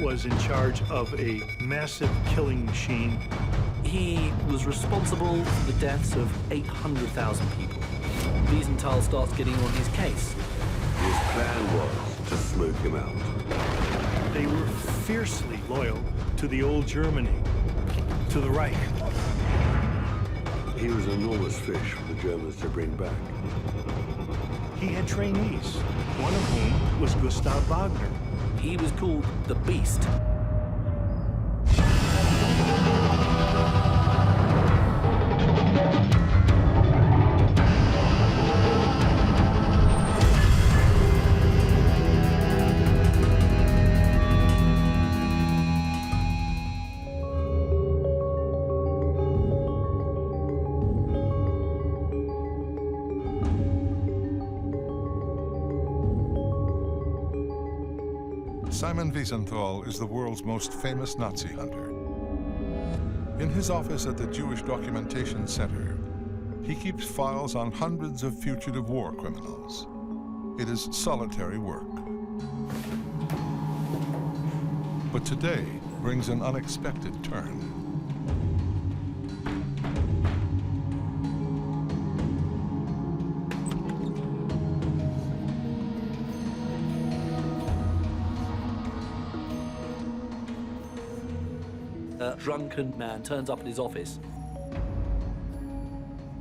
was in charge of a massive killing machine. He was responsible for the deaths of 800,000 people. Wiesenthal starts getting on his case. His plan was to smoke him out. They were fiercely loyal to the old Germany, to the Reich. He was an enormous fish for the Germans to bring back. He had trainees, one of whom was Gustav Wagner. He was called the Beast. Simon Wiesenthal is the world's most famous Nazi hunter. In his office at the Jewish Documentation Center, he keeps files on hundreds of fugitive war criminals. It is solitary work. But today brings an unexpected turn. A drunken man turns up at his office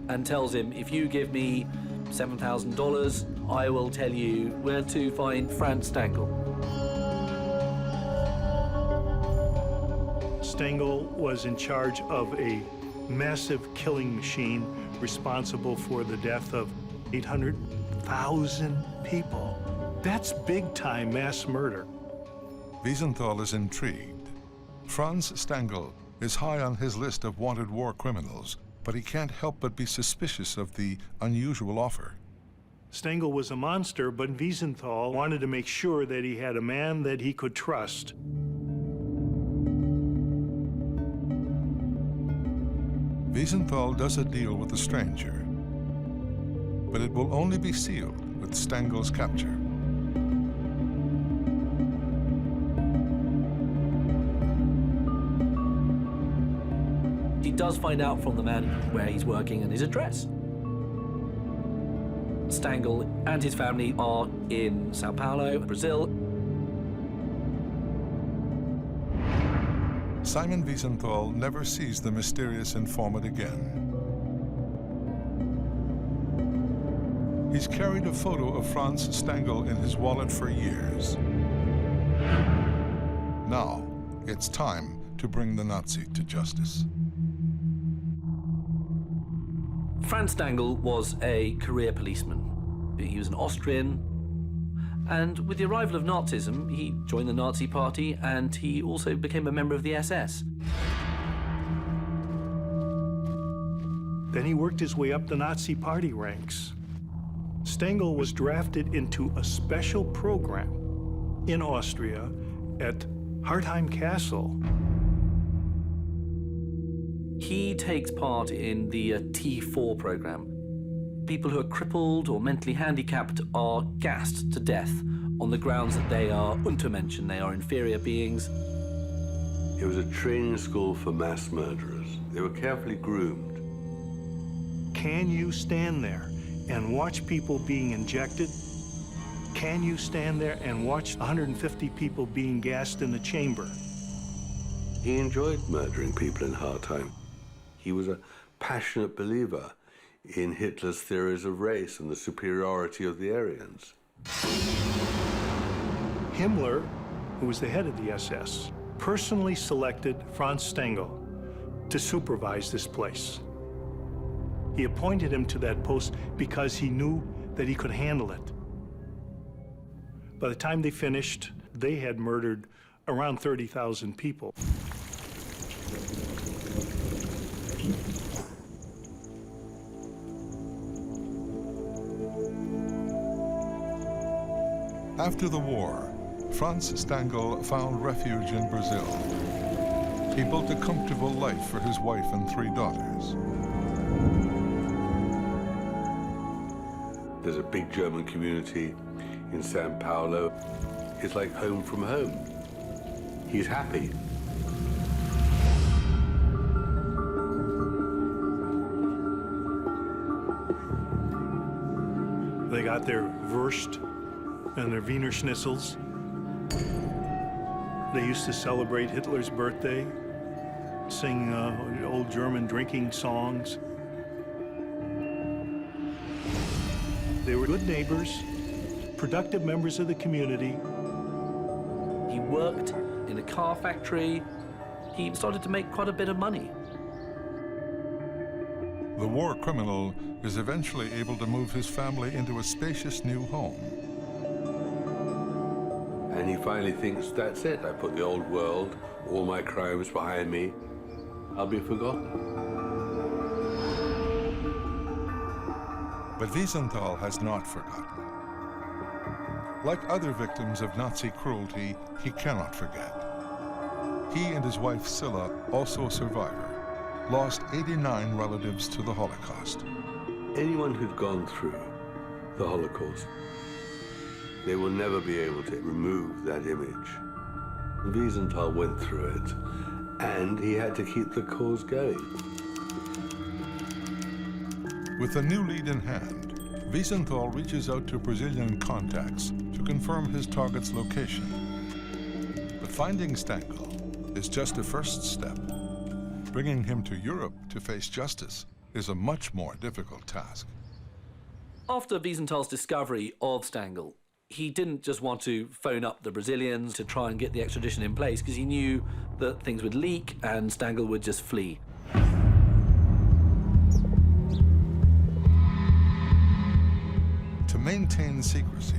and tells him, if you give me $7,000, I will tell you where to find Franz Stangl. Stangl was in charge of a massive killing machine responsible for the death of 800,000 people. That's big-time mass murder. Wiesenthal is intrigued. Franz Stangl is high on his list of wanted war criminals, but he can't help but be suspicious of the unusual offer. Stangl was a monster, but Wiesenthal wanted to make sure that he had a man that he could trust. Wiesenthal does a deal with the stranger, but it will only be sealed with Stangl's capture. He does find out from the man where he's working and his address. Stangl and his family are in Sao Paulo, Brazil. Simon Wiesenthal never sees the mysterious informant again. He's carried a photo of Franz Stangl in his wallet for years. Now, it's time to bring the Nazi to justice. Franz Stangl was a career policeman. He was an Austrian, and with the arrival of Nazism, he joined the Nazi Party, and he also became a member of the SS. Then he worked his way up the Nazi Party ranks. Stangl was drafted into a special program in Austria at Hartheim Castle. He takes part in the T4 program. People who are crippled or mentally handicapped are gassed to death on the grounds that they are Untermenschen, they are inferior beings. It was a training school for mass murderers. They were carefully groomed. Can you stand there and watch people being injected? Can you stand there and watch 150 people being gassed in the chamber? He enjoyed murdering people in Hartheim. He was a passionate believer in Hitler's theories of race and the superiority of the Aryans. Himmler, who was the head of the SS, personally selected Franz Stangl to supervise this place. He appointed him to that post because he knew that he could handle it. By the time they finished, they had murdered around 30,000 people. After the war, Franz Stangl found refuge in Brazil. He built a comfortable life for his wife and 3 daughters. There's a big German community in Sao Paulo. It's like home from home. he's happy. They got their Wurst and their Wiener Schnitzels. They used to celebrate Hitler's birthday, sing old German drinking songs. They were good neighbors, productive members of the community. He worked in a car factory. He started to make quite a bit of money. The war criminal is eventually able to move his family into a spacious new home. And he finally thinks, that's it. I put the old world, all my crimes behind me. I'll be forgotten. But Wiesenthal has not forgotten. Like other victims of Nazi cruelty, he cannot forget. He and his wife Silla, also a survivor, lost 89 relatives to the Holocaust. Anyone who'd gone through the Holocaust, they will never be able to remove that image. Wiesenthal went through it, and he had to keep the cause going. With the new lead in hand, Wiesenthal reaches out to Brazilian contacts to confirm his target's location. But finding Stangl is just a first step. Bringing him to Europe to face justice is a much more difficult task. After Wiesenthal's discovery of Stangl, he didn't just want to phone up the Brazilians to try and get the extradition in place, because he knew that things would leak and Stangl would just flee. To maintain secrecy,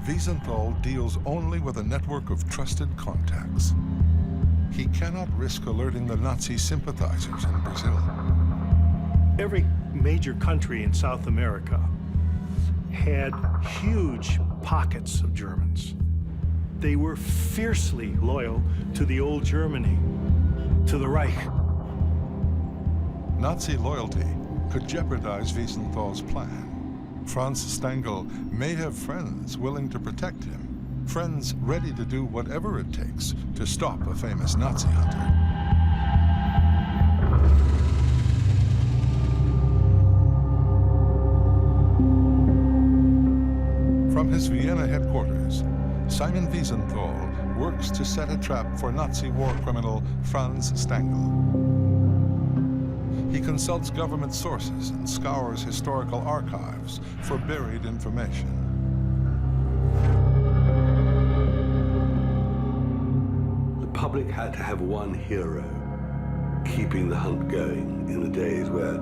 Wiesenthal deals only with a network of trusted contacts. He cannot risk alerting the Nazi sympathizers in Brazil. Every major country in South America had huge pockets of Germans. They were fiercely loyal to the old Germany, to the Reich. Nazi loyalty could jeopardize Wiesenthal's plan. Franz Stangl may have friends willing to protect him, friends ready to do whatever it takes to stop a famous Nazi hunter. From his Vienna headquarters, Simon Wiesenthal works to set a trap for Nazi war criminal Franz Stangl. He consults government sources and scours historical archives for buried information. The public had to have one hero keeping the hunt going in the days where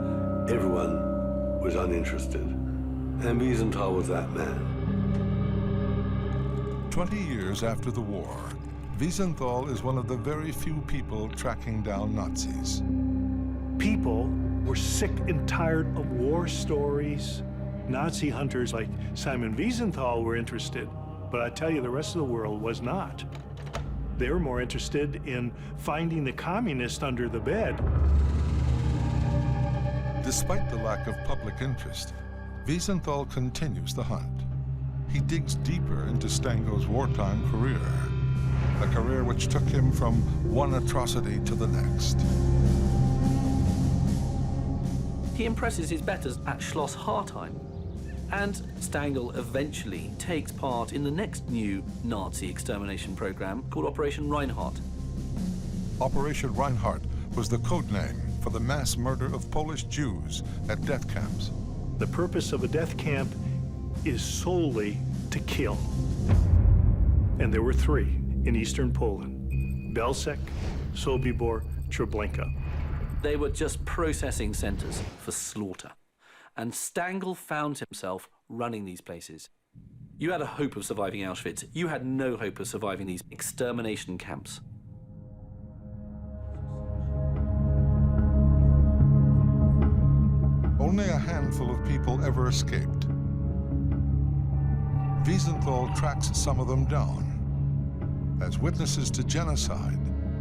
everyone was uninterested. And Wiesenthal was that man. 20 years after the war, Wiesenthal is one of the very few people tracking down Nazis. People were sick and tired of war stories. Nazi hunters like Simon Wiesenthal were interested, but I tell you, the rest of the world was not. They were more interested in finding the communist under the bed. Despite the lack of public interest, Wiesenthal continues the hunt. He digs deeper into Stangl's wartime career, a career which took him from one atrocity to the next. He impresses his betters at Schloss Hartheim, and Stangl eventually takes part in the next new Nazi extermination program called Operation Reinhard. Operation Reinhard was the code name for the mass murder of Polish Jews at death camps. The purpose of a death camp is solely to kill. And there were 3 in eastern Poland: Belzec, Sobibor, Treblinka. They were just processing centers for slaughter. And Stangl found himself running these places. You had a hope of surviving Auschwitz. You had no hope of surviving these extermination camps. Only a handful of people ever escaped. Wiesenthal tracks some of them down. As witnesses to genocide,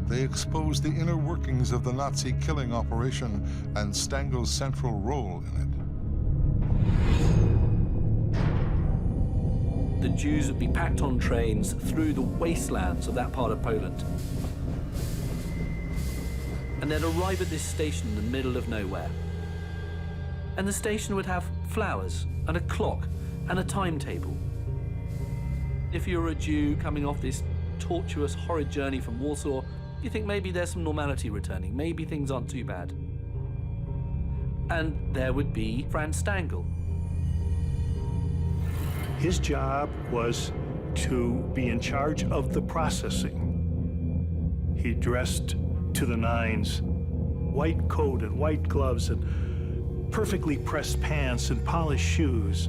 they expose the inner workings of the Nazi killing operation and Stangl's central role in the Jews would be packed on trains through the wastelands of that part of Poland. And they'd arrive at this station in the middle of nowhere. And the station would have flowers and a clock and a timetable. If you're a Jew coming off this tortuous, horrid journey from Warsaw, you think maybe there's some normality returning, maybe things aren't too bad. And there would be Franz Stangl. His job was to be in charge of the processing. He dressed to the nines, white coat and white gloves and perfectly pressed pants and polished shoes.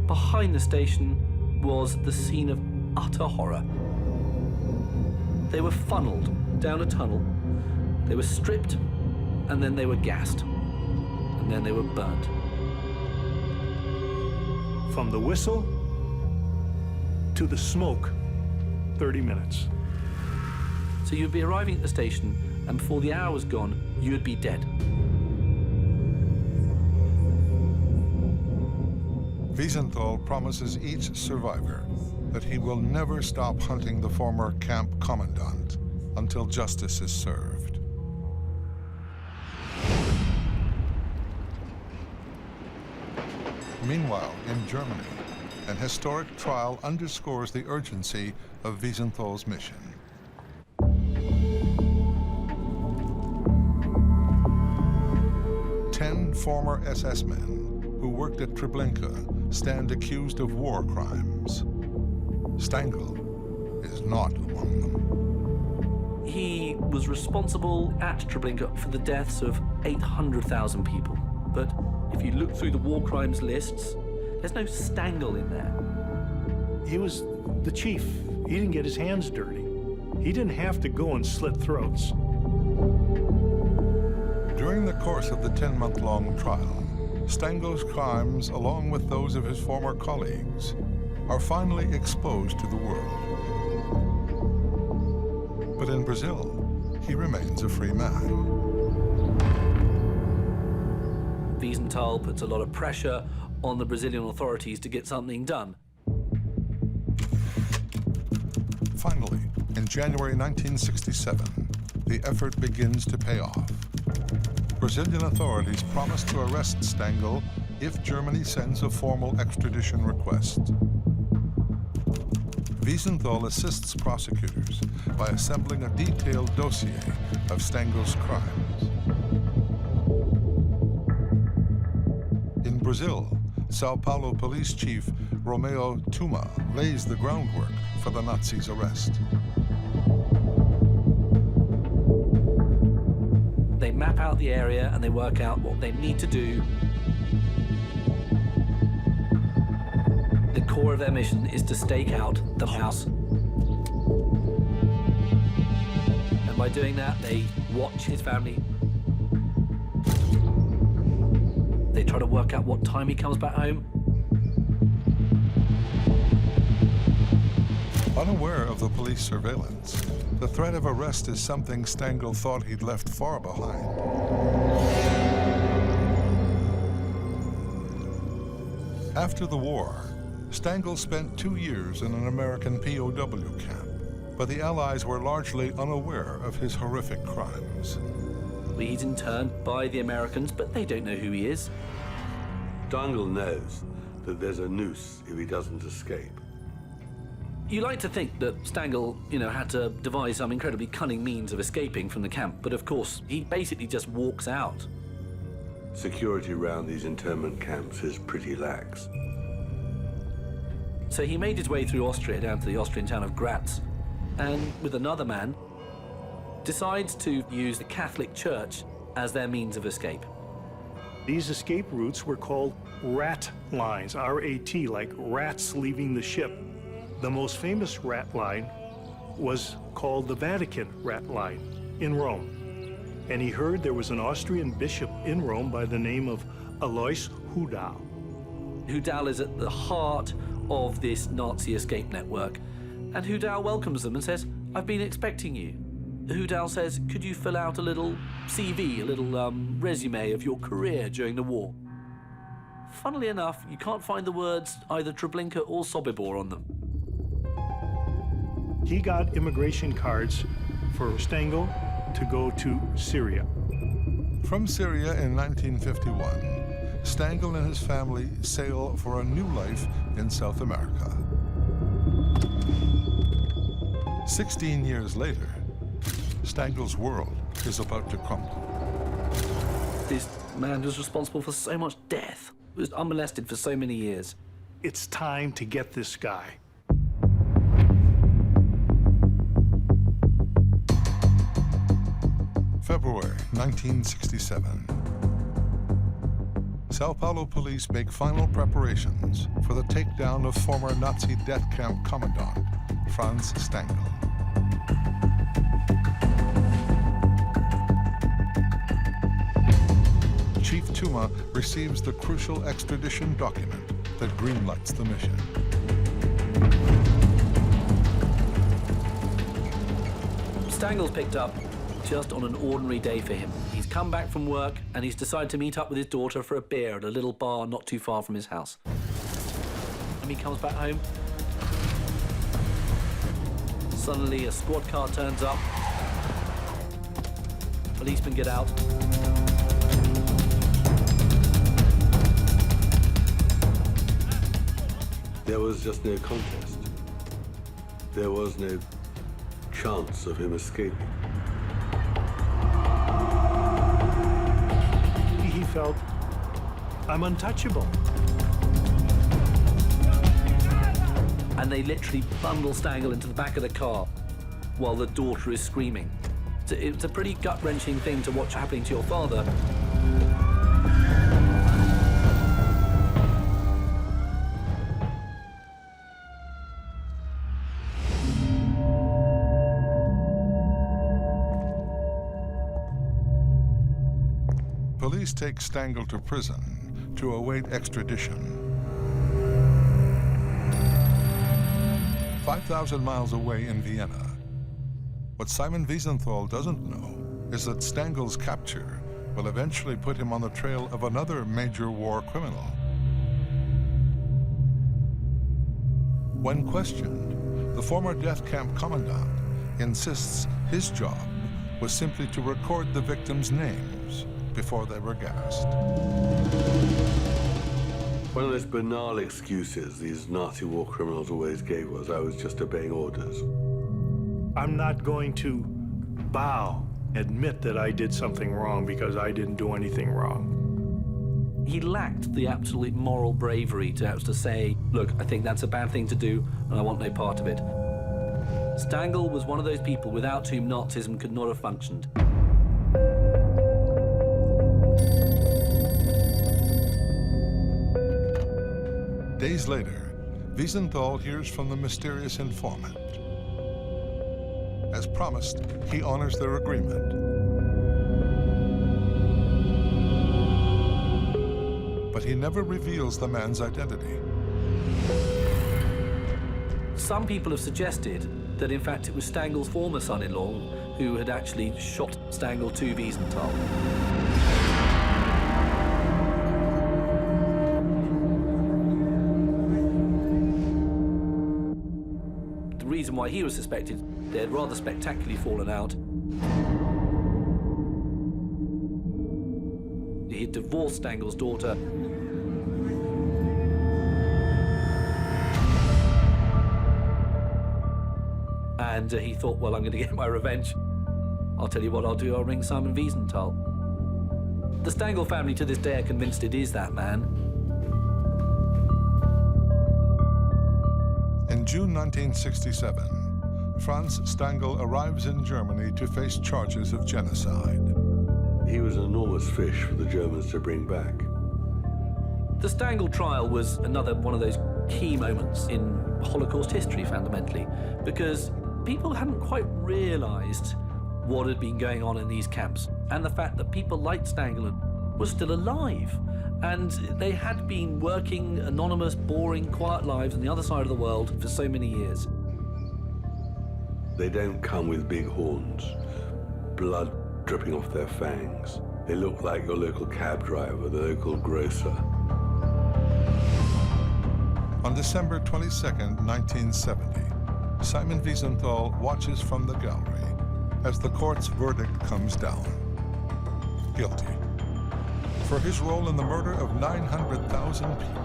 Behind the station was the scene of utter horror. They were funneled down a tunnel, they were stripped, and then they were gassed, and then they were burnt. From the whistle to the smoke, 30 minutes. So you'd be arriving at the station, and before the hour was gone, you'd be dead. Wiesenthal promises each survivor that he will never stop hunting the former camp commandant until justice is served. Meanwhile, in Germany, an historic trial underscores the urgency of Wiesenthal's mission. 10 former SS men who worked at Treblinka stand accused of war crimes. Stangl is not among them. He was responsible at Treblinka for the deaths of 800,000 people. But if you look through the war crimes lists, there's no Stangl in there. He was the chief. He didn't get his hands dirty. He didn't have to go and slit throats. During the course of the 10-month-long trial, Stangl's crimes, along with those of his former colleagues, are finally exposed to the world. But in Brazil, he remains a free man. Wiesenthal puts a lot of pressure on the Brazilian authorities to get something done. Finally, in January 1967, the effort begins to pay off. Brazilian authorities promise to arrest Stangl if Germany sends a formal extradition request. Wiesenthal assists prosecutors by assembling a detailed dossier of Stangl's crimes. In Brazil, Sao Paulo police chief Romeo Tuma lays the groundwork for the Nazis' arrest. They map out the area and they work out what they need to do. The core of their mission is to stake out the house. And by doing that, they watch his family. They try to work out what time he comes back home. Unaware of the police surveillance, the threat of arrest is something Stangl thought he'd left far behind. After the war, Stangl spent 2 years in an American POW camp, but the Allies were largely unaware of his horrific crimes. He's interned by the Americans, but they don't know who he is. Stangl knows that there's a noose if he doesn't escape. You like to think that Stangl, had to devise some incredibly cunning means of escaping from the camp, but of course, he basically just walks out. Security around these internment camps is pretty lax. So he made his way through Austria down to the Austrian town of Graz, and with another man, decides to use the Catholic Church as their means of escape. These escape routes were called rat lines, R-A-T, like rats leaving the ship. The most famous rat line was called the Vatican rat line in Rome. And he heard there was an Austrian bishop in Rome by the name of Alois Hudal. Hudal is at the heart of this Nazi escape network. And Hudal welcomes them and says, "I've been expecting you." Hudal says, "Could you fill out a little CV, a little resume of your career during the war?" funnily enough, you can't find the words either Treblinka or Sobibor on them. He got immigration cards for Stangl to go to Syria. From Syria in 1951, Stangl and his family sail for a new life in South America. 16 years later, Stangl's world is about to crumble. This man was responsible for so much death, was unmolested for so many years. It's time to get this guy. February 1967. Sao Paulo police make final preparations for the takedown of former Nazi death camp commandant Franz Stangl. Chief Tuma receives the crucial extradition document that greenlights the mission. Stangl's picked up just on an ordinary day for him. He's come back from work and he's decided to meet up with his daughter for a beer at a little bar not too far from his house. And he comes back home. Suddenly a squad car turns up. Policemen get out. There was just no contest. There was no chance of him escaping. He felt, I'm untouchable. And they literally bundle Stangl into the back of the car while the daughter is screaming. It's a pretty gut-wrenching thing to watch happening to your father. Police take Stangl to prison to await extradition. 5,000 miles away in Vienna. What Simon Wiesenthal doesn't know is that Stangl's capture will eventually put him on the trail of another major war criminal. When questioned, the former death camp commandant insists his job was simply to record the victims' names before they were gassed. One of those banal excuses these Nazi war criminals always gave was, I was just obeying orders. I'm not going to bow, admit that I did something wrong because I didn't do anything wrong. He lacked the absolute moral bravery to have to say, look, I think that's a bad thing to do and I want no part of it. Stangl was one of those people without whom Nazism could not have functioned. Days later, Wiesenthal hears from the mysterious informant. As promised, he honors their agreement. But he never reveals the man's identity. Some people have suggested that in fact it was Stangl's former son-in-law who had actually shot Stangl to Wiesenthal. The reason why he was suspected, they had rather spectacularly fallen out. He had divorced Stangl's daughter. And he thought, well, I'm going to get my revenge. I'll tell you what I'll do, I'll ring Simon Wiesenthal. The Stangl family to this day are convinced it is that man. In June 1967, Franz Stangl arrives in Germany to face charges of genocide. He was an enormous fish for the Germans to bring back. The Stangl trial was another one of those key moments in Holocaust history, fundamentally, because people hadn't quite realized what had been going on in these camps, and the fact that people like Stangl were still alive, and they had been working anonymous, boring, quiet lives on the other side of the world for so many years. They don't come with big horns, blood dripping off their fangs. They look like your local cab driver, the local grocer. On December 22, 1970, Simon Wiesenthal watches from the gallery as the court's verdict comes down. Guilty. For his role in the murder of 900,000 people,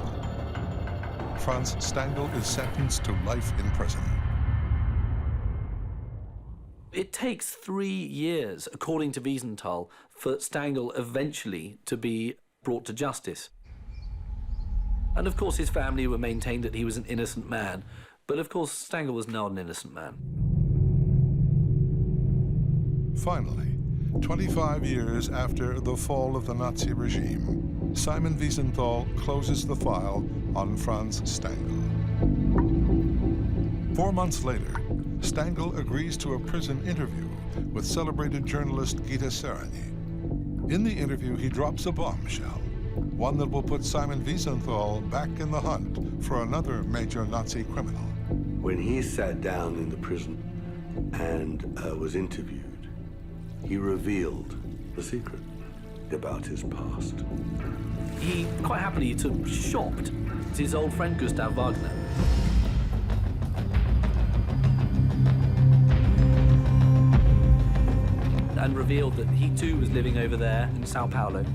Franz Stangl is sentenced to life in prison. It takes 3 years, according to Wiesenthal, for Stangl eventually to be brought to justice. And of course his family were maintained that he was an innocent man, but of course Stangl was not an innocent man. Finally, 25 years after the fall of the Nazi regime, Simon Wiesenthal closes the file on Franz Stangl. 4 months later, Stangl agrees to a prison interview with celebrated journalist Gita Sereny. In the interview, he drops a bombshell, one that will put Simon Wiesenthal back in the hunt for another major Nazi criminal. When he sat down in the prison and was interviewed, he revealed the secret about his past. He quite happily shopped his old friend Gustav Wagner. And revealed that he too was living over there in Sao Paulo.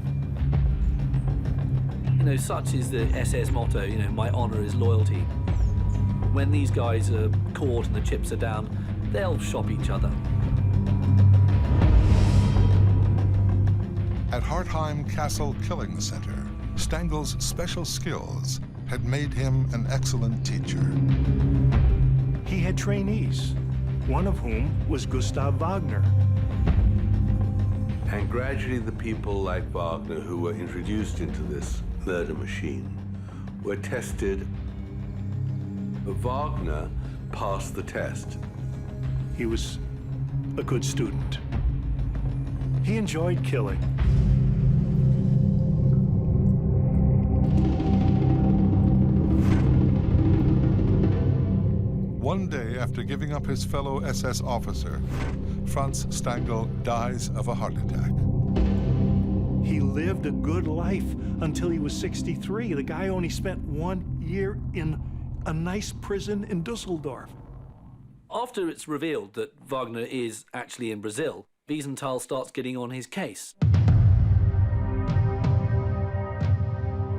You know, such is the SS motto, you know, my honor is loyalty. When these guys are caught and the chips are down, they'll shop each other. At Hartheim Castle Killing Center, Stangl's special skills had made him an excellent teacher. He had trainees, one of whom was Gustav Wagner. And gradually the people like Wagner who were introduced into this murder machine were tested. But Wagner passed the test. He was a good student. He enjoyed killing. One day after giving up his fellow SS officer, Franz Stangl dies of a heart attack. He lived a good life until he was 63. The guy only spent 1 year in a nice prison in Dusseldorf. After it's revealed that Wagner is actually in Brazil, Wiesenthal starts getting on his case.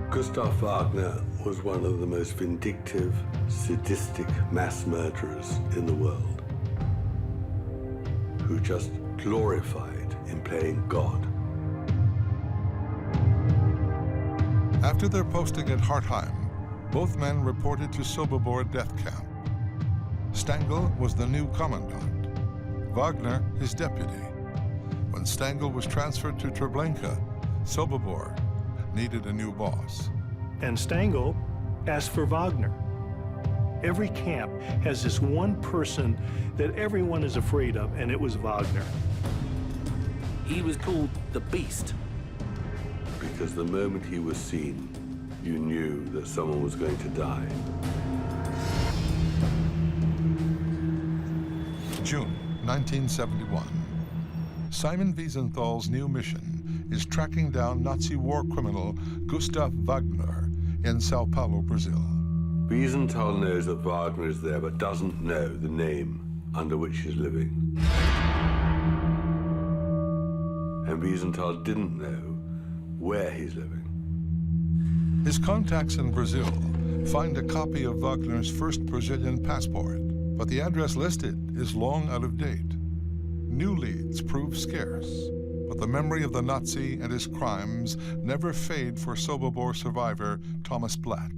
Gustav Wagner was one of the most vindictive, sadistic mass murderers in the world, who just glorified in playing God. After their posting at Hartheim, both men reported to Sobibor death camp. Stangl was the new commandant, Wagner his deputy. When Stangl was transferred to Treblinka, Sobibor needed a new boss. And Stangl asked for Wagner. Every camp has this one person that everyone is afraid of, and it was Wagner. He was called the Beast. Because the moment he was seen, you knew that someone was going to die. June 1971. Simon Wiesenthal's new mission is tracking down Nazi war criminal Gustav Wagner in Sao Paulo, Brazil. Wiesenthal knows that Wagner is there, but doesn't know the name under which he's living. And Wiesenthal didn't know where he's living. His contacts in Brazil find a copy of Wagner's first Brazilian passport, but the address listed is long out of date. New leads prove scarce, but the memory of the Nazi and his crimes never fade for Sobibor survivor Thomas Blatt.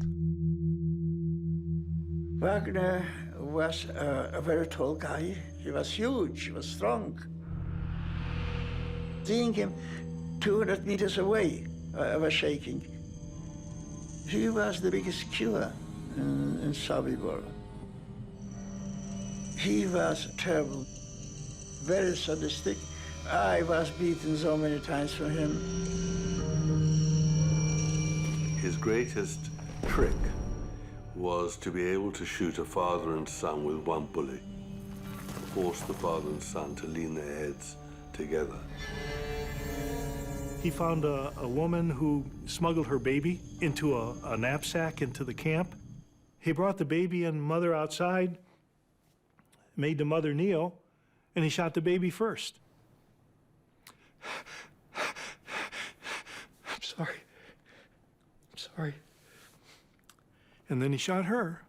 Wagner was a very tall guy. He was huge, he was strong. Seeing him 200 meters away, I was shaking. He was the biggest killer in Sobibor. He was terrible, very sadistic. I was beaten so many times for him. His greatest trick was to be able to shoot a father and son with one bullet, force the father and son to lean their heads together. He found a woman who smuggled her baby into a knapsack into the camp. He brought the baby and mother outside, made the mother kneel, and he shot the baby first. I'm sorry. I'm sorry. And then he shot her.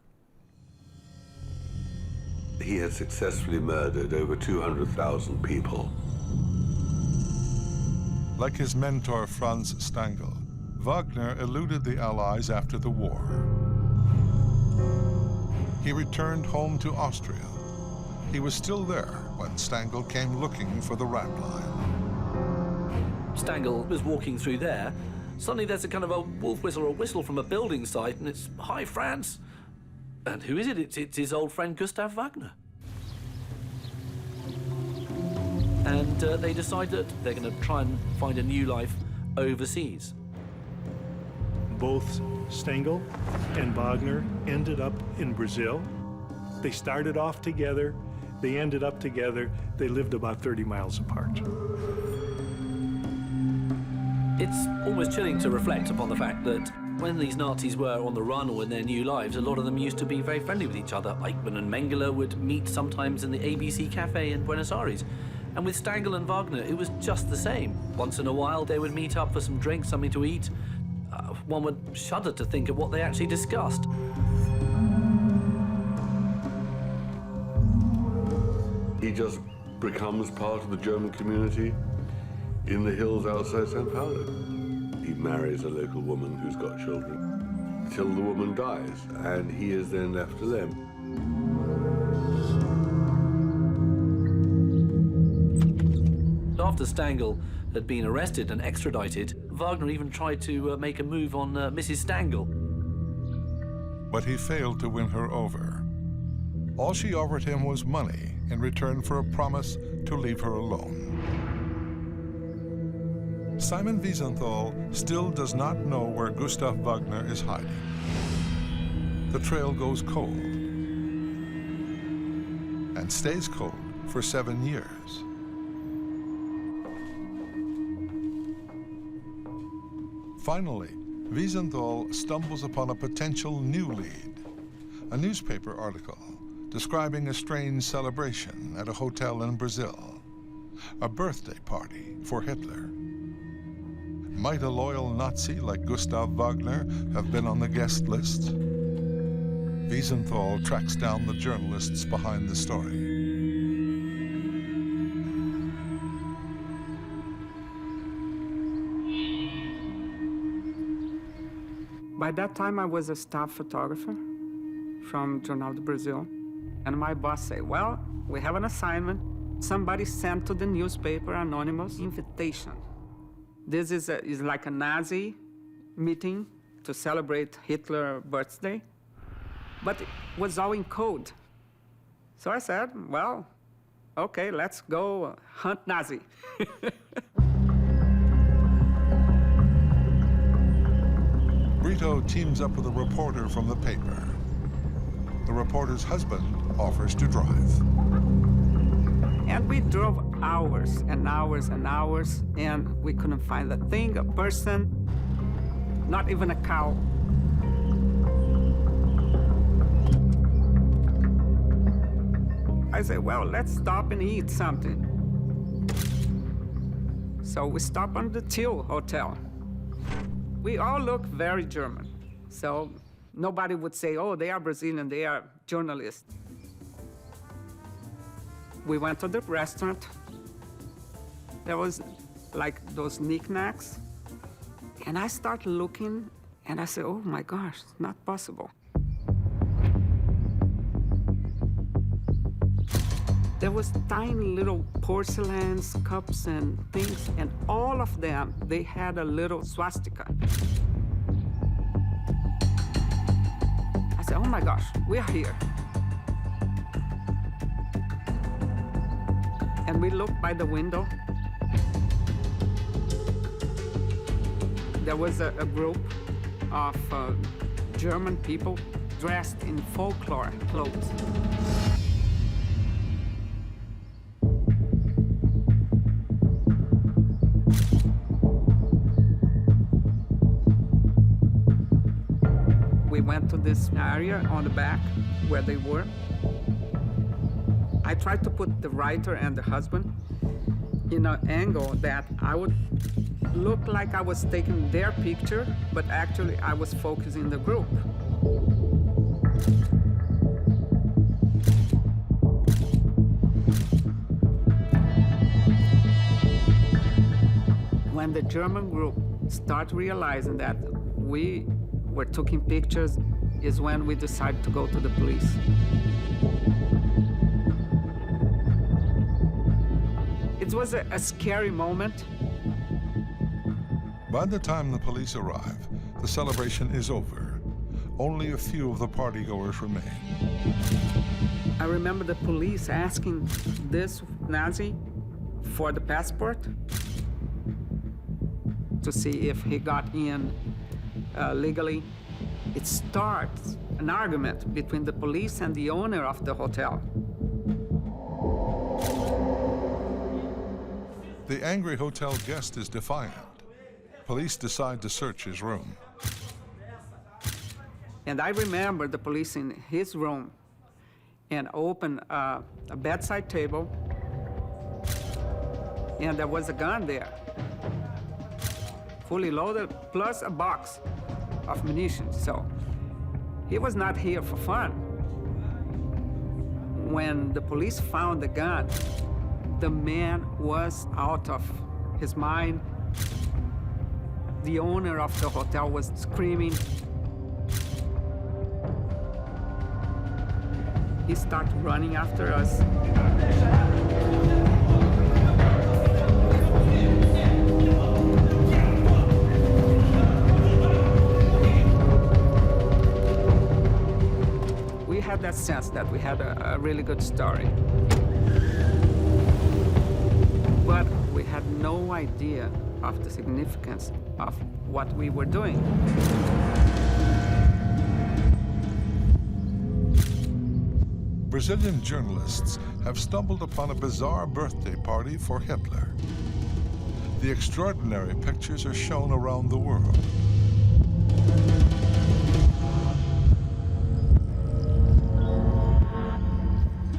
He had successfully murdered over 200,000 people. Like his mentor Franz Stangl, Wagner eluded the Allies after the war. He returned home to Austria. He was still there when Stangl came looking for the rat line. Stangl was walking through there. Suddenly there's a kind of a wolf whistle or a whistle from a building site, and it's, "Hi, Franz." And who is it? It's his old friend Gustav Wagner. And they decide that they're going to try and find a new life overseas. Both Stangl and Wagner ended up in Brazil. They started off together. They ended up together. They lived about 30 miles apart. It's almost chilling to reflect upon the fact that when these Nazis were on the run or in their new lives, a lot of them used to be very friendly with each other. Eichmann and Mengele would meet sometimes in the ABC Cafe in Buenos Aires. And with Stangl and Wagner, it was just the same. Once in a while, they would meet up for some drinks, something to eat. One would shudder to think of what they actually discussed. He just becomes part of the German community in the hills outside Sao Paulo. He marries a local woman who's got children till the woman dies, and he is then left alone. After Stangl had been arrested and extradited, Wagner even tried to make a move on Mrs. Stangl. But he failed to win her over. All she offered him was money in return for a promise to leave her alone. Simon Wiesenthal still does not know where Gustav Wagner is hiding. The trail goes cold and stays cold for 7 years. Finally, Wiesenthal stumbles upon a potential new lead, a newspaper article describing a strange celebration at a hotel in Brazil, a birthday party for Hitler. Might a loyal Nazi like Gustav Wagner have been on the guest list? Wiesenthal tracks down the journalists behind the story. By that time, I was a staff photographer from Jornal do Brasil. And my boss said, well, we have an assignment. Somebody sent to the newspaper anonymous invitation. This is like a Nazi meeting to celebrate Hitler's birthday, but it was all in code. So I said, well, okay, let's go hunt Nazi. Brito teams up with a reporter from the paper. The reporter's husband offers to drive. And we drove hours and hours and hours, and we couldn't find a thing, a person, not even a cow. I said, well, let's stop and eat something. So we stopped on the Till Hotel. We all look very German, so nobody would say, oh, they are Brazilian, they are journalists. We went to the restaurant. There was like those knickknacks. And I started looking, and I said, oh my gosh, it's not possible. There was tiny little porcelains, cups and things, and all of them, they had a little swastika. I said, oh my gosh, we are here. And we looked by the window. There was a group of German people dressed in folklore clothes. We went to this area on the back where they were. I tried to put the writer and the husband in an angle that I would look like I was taking their picture, but actually I was focusing the group. When the German group start realizing that we were taking pictures is when we decided to go to the police. It was a scary moment. By the time the police arrive, the celebration is over. Only a few of the partygoers remain. I remember the police asking this Nazi for the passport to see if he got in legally. It starts an argument between the police and the owner of the hotel. The angry hotel guest is defiant. Police decide to search his room. And I remember the police in his room and opened a bedside table, and there was a gun there, fully loaded, plus a box of munitions. So he was not here for fun. When the police found the gun, the man was out of his mind. The owner of the hotel was screaming. He started running after us. We had that sense that we had a really good story. But we had no idea of the significance of what we were doing. Brazilian journalists have stumbled upon a bizarre birthday party for Hitler. The extraordinary pictures are shown around the world.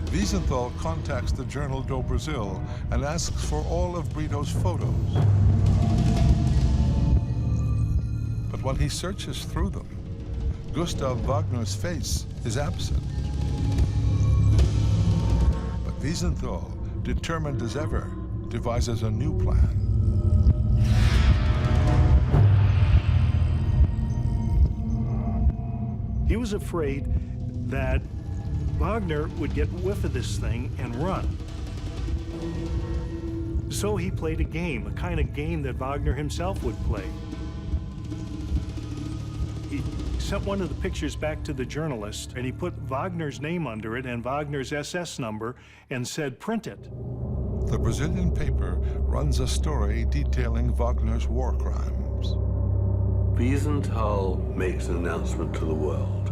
Wiesenthal contacts the journal do Brasil and asks for all of Brito's photos. But when he searches through them, Gustav Wagner's face is absent. But Wiesenthal, determined as ever, devises a new plan. He was afraid that Wagner would get whiff of this thing and run. So he played a game, a kind of game that Wagner himself would play. He sent one of the pictures back to the journalist, and he put Wagner's name under it and Wagner's SS number and said, "Print it." The Brazilian paper runs a story detailing Wagner's war crimes. Wiesenthal makes an announcement to the world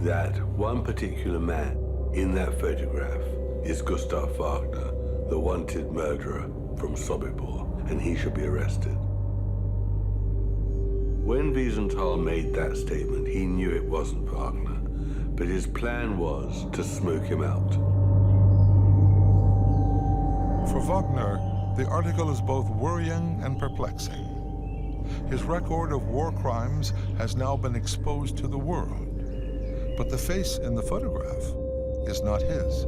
that one particular man in that photograph is Gustav Wagner, the wanted murderer from Sobibor, and he should be arrested. When Wiesenthal made that statement, he knew it wasn't Wagner, but his plan was to smoke him out. For Wagner, the article is both worrying and perplexing. His record of war crimes has now been exposed to the world, but the face in the photograph is not his.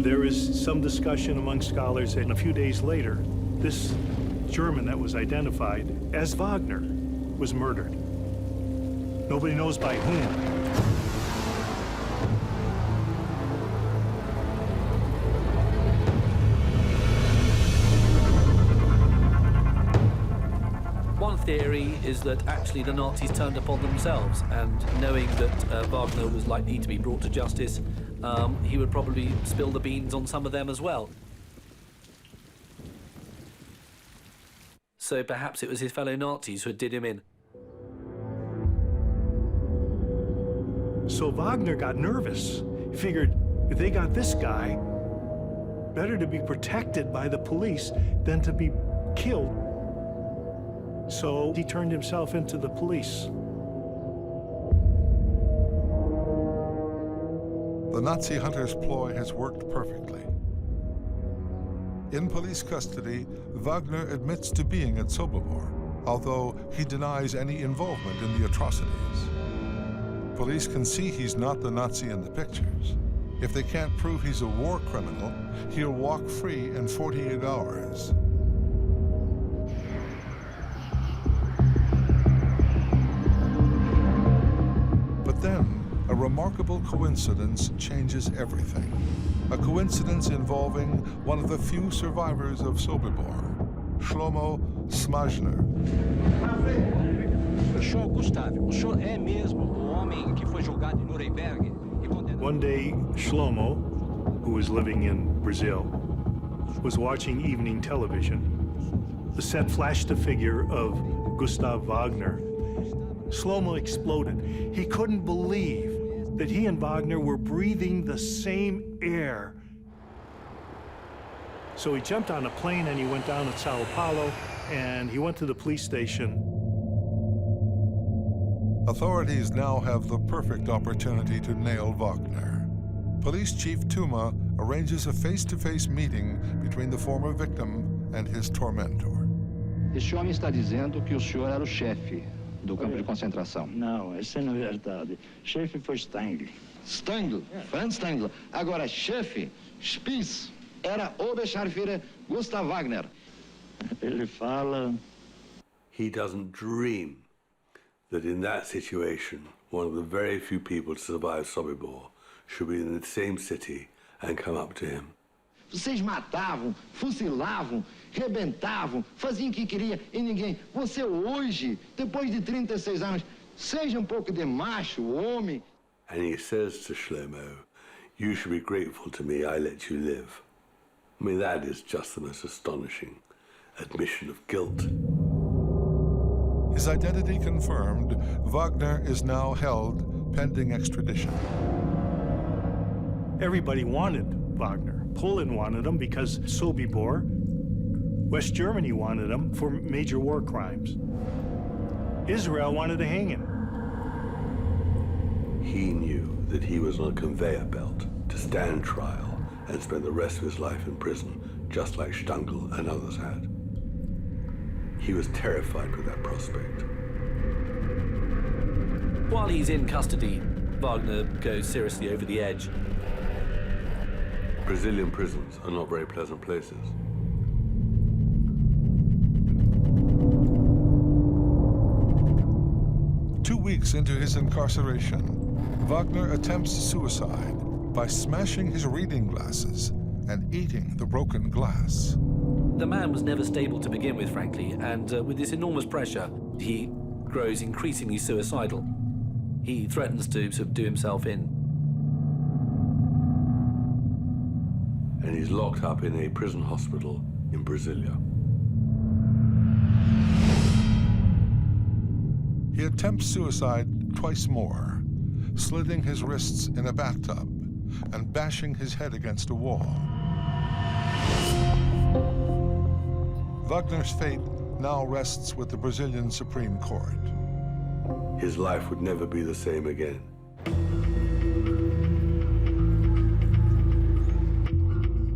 There is some discussion among scholars, and a few days later, this German that was identified as Wagner was murdered. Nobody knows by whom. One theory is that actually the Nazis turned upon themselves, and knowing that Wagner was likely to be brought to justice, he would probably spill the beans on some of them as well. So perhaps it was his fellow Nazis who did him in. So Wagner got nervous. He figured, if they got this guy, better to be protected by the police than to be killed. So he turned himself into the police. The Nazi hunter's ploy has worked perfectly. In police custody, Wagner admits to being at Sobibor, although he denies any involvement in the atrocities. Police can see he's not the Nazi in the pictures. If they can't prove he's a war criminal, he'll walk free in 48 hours. But then, a remarkable coincidence changes everything. A coincidence involving one of the few survivors of Sobibor, Shlomo Smajner. Senhor Gustav, o senhor é mesmo o homem que foi julgado em Nuremberg e condenado? One day, Shlomo, who was living in Brazil, was watching evening television. The set flashed a figure of Gustav Wagner. Shlomo exploded. He couldn't believe that he and Wagner were breathing the same air. So he jumped on a plane and he went down to Sao Paulo and he went to the police station. Authorities now have the perfect opportunity to nail Wagner. Police Chief Tuma arranges a face-to-face meeting between the former victim and his tormentor. Este homem está dizendo que o senhor era o chefe do campo de concentração. Não, isso não é verdade. Chefe foi Stangl. Stangl? Franz Stangl. Agora, chefe, Spitz, era Oberscharführer Gustav Wagner. Ele fala... He doesn't dream that in that situation, one of the very few people to survive Sobibor should be in the same city and come up to him. Vocês matavam, fuzilavam, rebentavam, faziam o que queria e ninguém. Você hoje, depois de 36 anos, seja um pouco de macho, homem. And he says to Shlomo, you should be grateful to me, I let you live. I mean, that is just the most astonishing admission of guilt. His identity confirmed, Wagner is now held pending extradition. Everybody wanted Wagner. Poland wanted him because Sobibor. West Germany wanted him for major war crimes. Israel wanted to hang him. He knew that he was on a conveyor belt to stand trial and spend the rest of his life in prison, just like Stangl and others had. He was terrified with that prospect. While he's in custody, Wagner goes seriously over the edge. Brazilian prisons are not very pleasant places. Two weeks into his incarceration, Wagner attempts suicide by smashing his reading glasses and eating the broken glass. The man was never stable to begin with, frankly, and with this enormous pressure, he grows increasingly suicidal. He threatens to subdue himself in. And he's locked up in a prison hospital in Brasilia. He attempts suicide twice more, slitting his wrists in a bathtub and bashing his head against a wall. Wagner's fate now rests with the Brazilian Supreme Court. His life would never be the same again.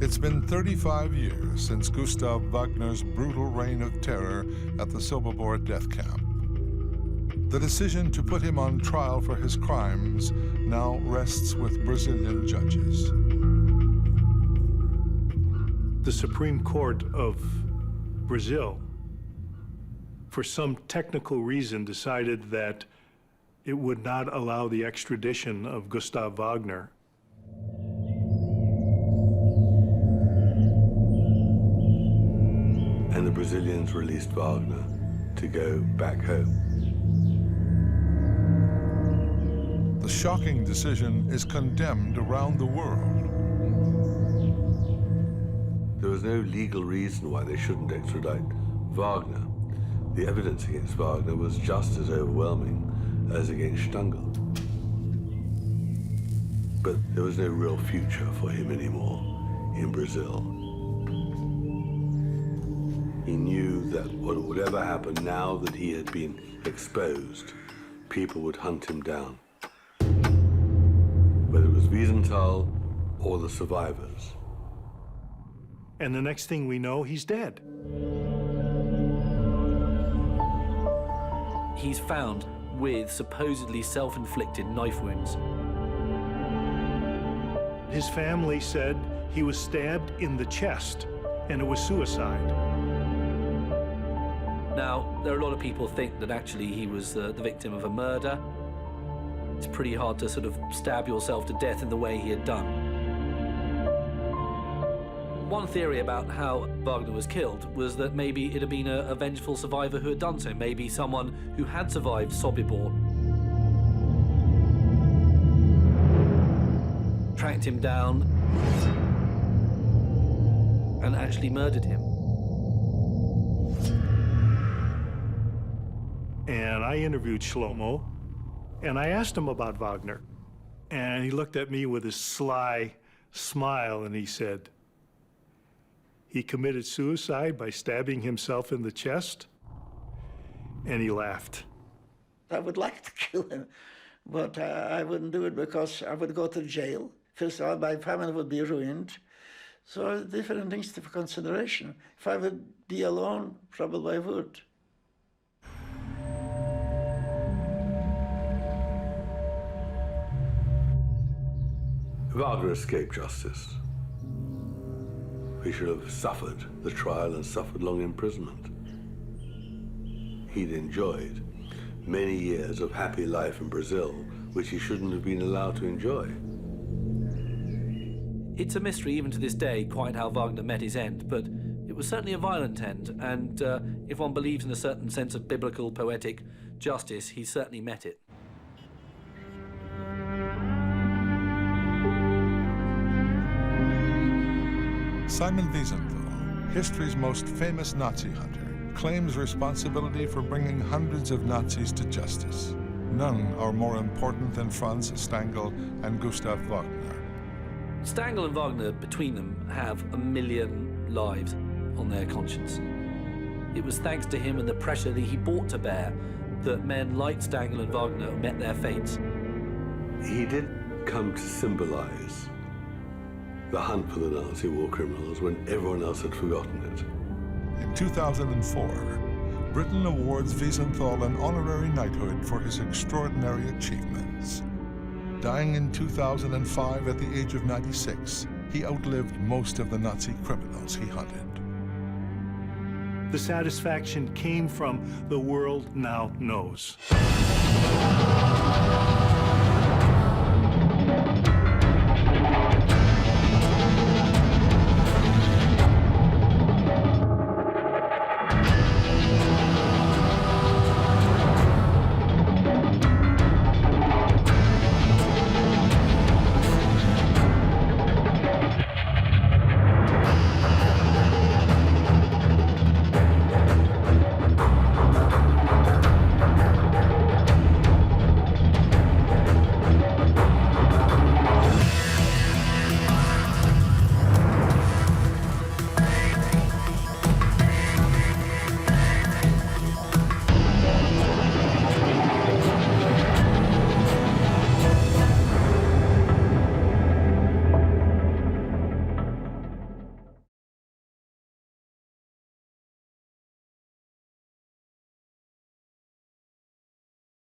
It's been 35 years since Gustav Wagner's brutal reign of terror at the Sobibor death camp. The decision to put him on trial for his crimes now rests with Brazilian judges. The Supreme Court of Brazil, for some technical reason, decided that it would not allow the extradition of Gustav Wagner. And the Brazilians released Wagner to go back home. The shocking decision is condemned around the world. There was no legal reason why they shouldn't extradite Wagner. The evidence against Wagner was just as overwhelming as against Stangl. But there was no real future for him anymore in Brazil. He knew that whatever happened now that he had been exposed, people would hunt him down. Whether it was Wiesenthal or the survivors. And the next thing we know, he's dead. He's found with supposedly self-inflicted knife wounds. His family said he was stabbed in the chest, and it was suicide. Now, there are a lot of people think that actually he was the victim of a murder. It's pretty hard to sort of stab yourself to death in the way he had done. One theory about how Wagner was killed was that maybe it had been a vengeful survivor who had done so, maybe someone who had survived Sobibor, tracked him down, and actually murdered him. And I interviewed Shlomo, and I asked him about Wagner. And he looked at me with his sly smile, and he said, he committed suicide by stabbing himself in the chest, and he laughed. I would like to kill him, but I wouldn't do it because I would go to jail. First of all, my family would be ruined. So different things for consideration. If I would be alone, probably I would. Wagner escaped justice. He should have suffered the trial and suffered long imprisonment. He'd enjoyed many years of happy life in Brazil, which he shouldn't have been allowed to enjoy. It's a mystery even to this day quite how Wagner met his end, but it was certainly a violent end, and if one believes in a certain sense of biblical, poetic justice, he certainly met it. Simon Wiesenthal, history's most famous Nazi hunter, claims responsibility for bringing hundreds of Nazis to justice. None are more important than Franz Stangl and Gustav Wagner. Stangl and Wagner, between them, have 1 million lives on their conscience. It was thanks to him and the pressure that he brought to bear that men like Stangl and Wagner met their fates. He did come to symbolize the hunt for the Nazi war criminals when everyone else had forgotten it. In 2004, Britain awards Wiesenthal an honorary knighthood for his extraordinary achievements. Dying in 2005 at the age of 96, he outlived most of the Nazi criminals he hunted. The satisfaction came from the world now knows.